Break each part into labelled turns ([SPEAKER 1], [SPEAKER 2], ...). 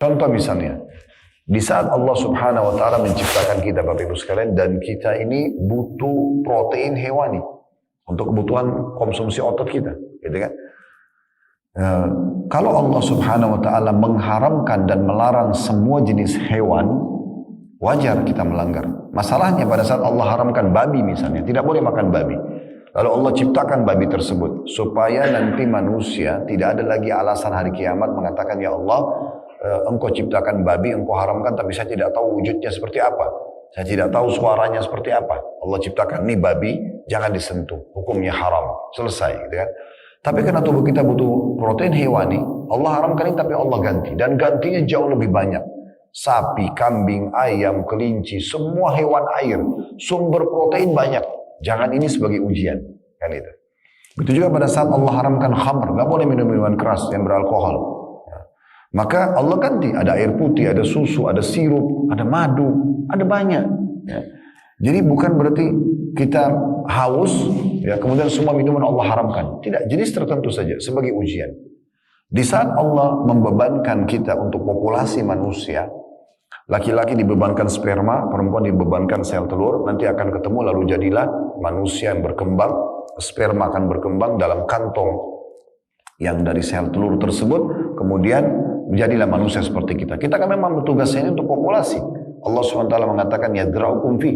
[SPEAKER 1] Contoh misalnya, di saat Allah Subhanahu wa taala menciptakan kita Bapak Ibu sekalian, dan kita ini butuh protein hewani untuk kebutuhan konsumsi otot kita, gitu kan? Kalau Allah Subhanahu wa taala mengharamkan dan melarang semua jenis hewan, wajar kita melanggar. Masalahnya pada saat Allah haramkan babi misalnya, tidak boleh makan babi. Lalu Allah ciptakan babi tersebut supaya nanti manusia tidak ada lagi alasan hari kiamat mengatakan, ya Allah, engkau ciptakan babi, engkau haramkan, tapi saya tidak tahu wujudnya seperti apa. Saya tidak tahu suaranya seperti apa. Allah ciptakan nih babi, jangan disentuh, hukumnya haram, selesai, gitu kan? Tapi karena tubuh kita butuh protein hewani, Allah haramkan ini tapi Allah ganti, dan gantinya jauh lebih banyak. Sapi, kambing, ayam, kelinci, semua hewan air, sumber protein banyak. Jangan ini sebagai ujian, kan itu. Begitu juga pada saat Allah haramkan khamr, nggak boleh minum minuman keras yang beralkohol. Maka Allah ganti, ada air putih, ada susu, ada sirup, ada madu, ada banyak. Ya. Jadi bukan berarti kita haus, ya kemudian semua minuman Allah haramkan. Tidak, jenis tertentu saja sebagai ujian. Di saat Allah membebankan kita untuk populasi manusia, laki-laki dibebankan sperma, perempuan dibebankan sel telur, nanti akan ketemu lalu jadilah manusia yang berkembang, sperma akan berkembang dalam kantong yang dari sel telur tersebut, kemudian menjadilah manusia seperti kita. Kita kan memang tugasnya ini untuk populasi. Allah SWT mengatakan, yadra'ukum fi.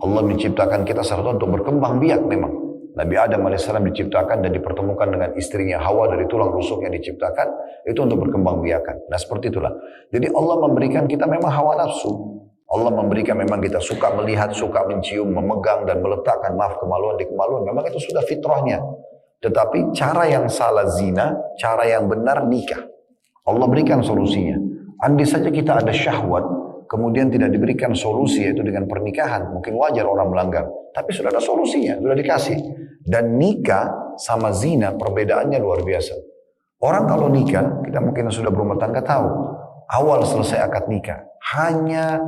[SPEAKER 1] Allah menciptakan kita serta untuk berkembang biak memang. Nabi Adam AS diciptakan dan dipertemukan dengan istrinya Hawa dari tulang rusuk yang diciptakan, itu untuk berkembang biakan. Nah seperti itulah. Jadi Allah memberikan kita memang hawa nafsu. Allah memberikan memang kita suka melihat, suka mencium, memegang dan meletakkan, maaf, kemaluan di kemaluan. Memang itu sudah fitrahnya. Tetapi cara yang salah zina, cara yang benar nikah. Allah berikan solusinya. Andai saja kita ada syahwat, kemudian tidak diberikan solusi yaitu dengan pernikahan, mungkin wajar orang melanggar. Tapi sudah ada solusinya, sudah dikasih. Dan nikah sama zina perbedaannya luar biasa. Orang kalau nikah, kita mungkin sudah berumah tangga tahu, awal selesai akad nikah, hanya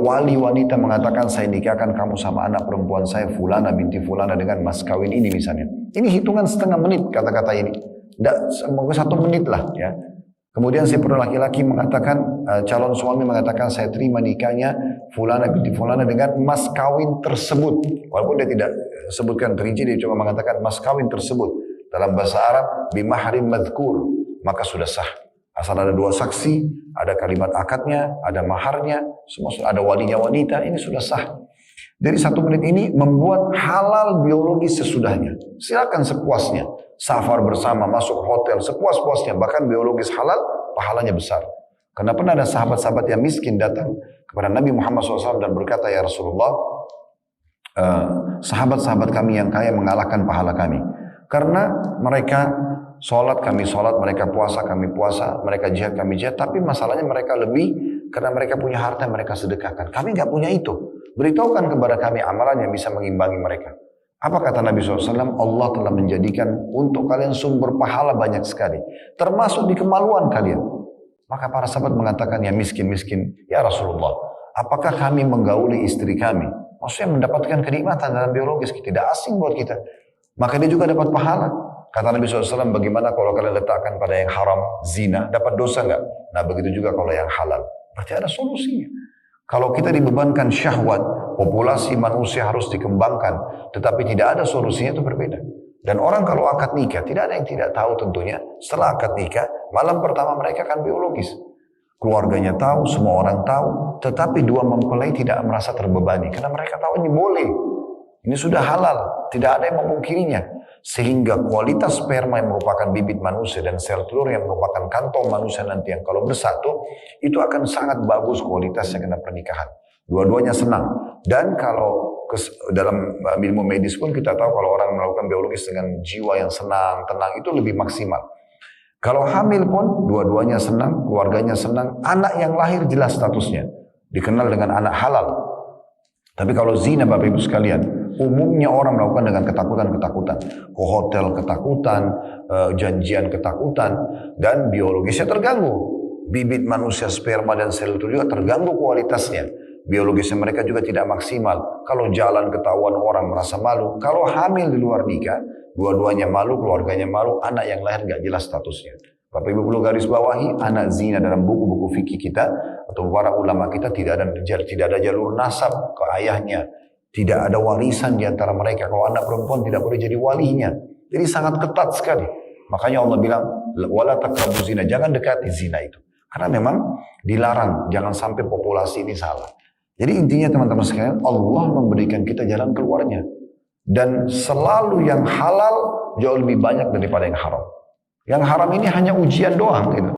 [SPEAKER 1] wali wanita mengatakan saya nikahkan kamu sama anak perempuan saya Fulana binti Fulana dengan mas kawin ini misalnya. Ini hitungan setengah menit kata-kata ini. Mungkin 1 menit lah ya. Kemudian si laki-laki mengatakan, calon suami mengatakan saya terima nikahnya Fulana binti Fulana dengan mas kawin tersebut. Walaupun dia tidak sebutkan terinci, dia cuma mengatakan mas kawin tersebut. Dalam bahasa Arab, bimahrim madhkur, maka sudah sah. Asal ada 2 saksi, ada kalimat akadnya, ada maharnya, semua ada walinya wanita, ini sudah sah. Dari 1 menit ini membuat halal biologis sesudahnya. Silakan sepuasnya. Safar bersama, masuk hotel, sepuas-puasnya. Bahkan biologis halal, pahalanya besar. Karena pernah ada sahabat-sahabat yang miskin datang kepada Nabi Muhammad SAW dan berkata, ya Rasulullah, sahabat-sahabat kami yang kaya mengalahkan pahala kami. Karena mereka sholat, kami sholat, mereka puasa, kami puasa, mereka jihad, kami jihad. Tapi masalahnya mereka lebih, karena mereka punya harta, mereka sedekahkan. Kami nggak punya itu. Beritahukan kepada kami amalan yang bisa mengimbangi mereka. Apa kata Nabi SAW? Allah telah menjadikan untuk kalian sumber pahala banyak sekali. Termasuk di kemaluan kalian. Maka para sahabat mengatakan, ya miskin-miskin. Ya Rasulullah, apakah kami menggauli istri kami? Maksudnya mendapatkan kenikmatan dalam biologis. Tidak asing buat kita. Maka dia juga dapat pahala. Kata Nabi SAW, bagaimana kalau kalian letakkan pada yang haram, zina, dapat dosa nggak? Nah begitu juga kalau yang halal. Berarti ada solusinya. Kalau kita dibebankan syahwat, populasi manusia harus dikembangkan, tetapi tidak ada solusinya, itu berbeda. Dan orang kalau akad nikah, tidak ada yang tidak tahu tentunya, setelah akad nikah, malam pertama mereka kan biologis. Keluarganya tahu, semua orang tahu, tetapi 2 mempelai tidak merasa terbebani, karena mereka tahu ini boleh. Ini sudah halal, tidak ada yang memungkirinya. Sehingga kualitas sperma yang merupakan bibit manusia dan sel telur yang merupakan kantong manusia nanti yang kalau bersatu, itu akan sangat bagus kualitasnya karena pernikahan. Dua-duanya senang. Dan kalau dalam ilmu medis pun kita tahu kalau orang melakukan biologis dengan jiwa yang senang, tenang, itu lebih maksimal. Kalau hamil pun dua-duanya senang, keluarganya senang, anak yang lahir jelas statusnya. Dikenal dengan anak halal. Tapi kalau zina Bapak Ibu sekalian, umumnya orang melakukan dengan ketakutan-ketakutan. Ke hotel ketakutan, janjian ketakutan, dan biologisnya terganggu. Bibit manusia sperma dan sel itu juga terganggu kualitasnya. Biologisnya mereka juga tidak maksimal. Kalau jalan ketahuan orang merasa malu. Kalau hamil di luar nikah, dua-duanya malu, keluarganya malu, anak yang lahir gak jelas statusnya. Bapak Ibu perlu garis bawahi, anak zina dalam buku-buku fikih kita atau para ulama kita tidak ada jalur nasab ke ayahnya, tidak ada warisan di antara mereka. Kalau anak perempuan tidak boleh jadi walinya. Jadi sangat ketat sekali. Makanya Allah bilang, wala taqrabu zina, jangan dekati zina itu. Karena memang dilarang, jangan sampai populasi ini salah. Jadi intinya teman-teman sekalian, Allah memberikan kita jalan keluarnya. Dan selalu yang halal jauh lebih banyak daripada yang haram. Yang haram ini hanya ujian doang gitu.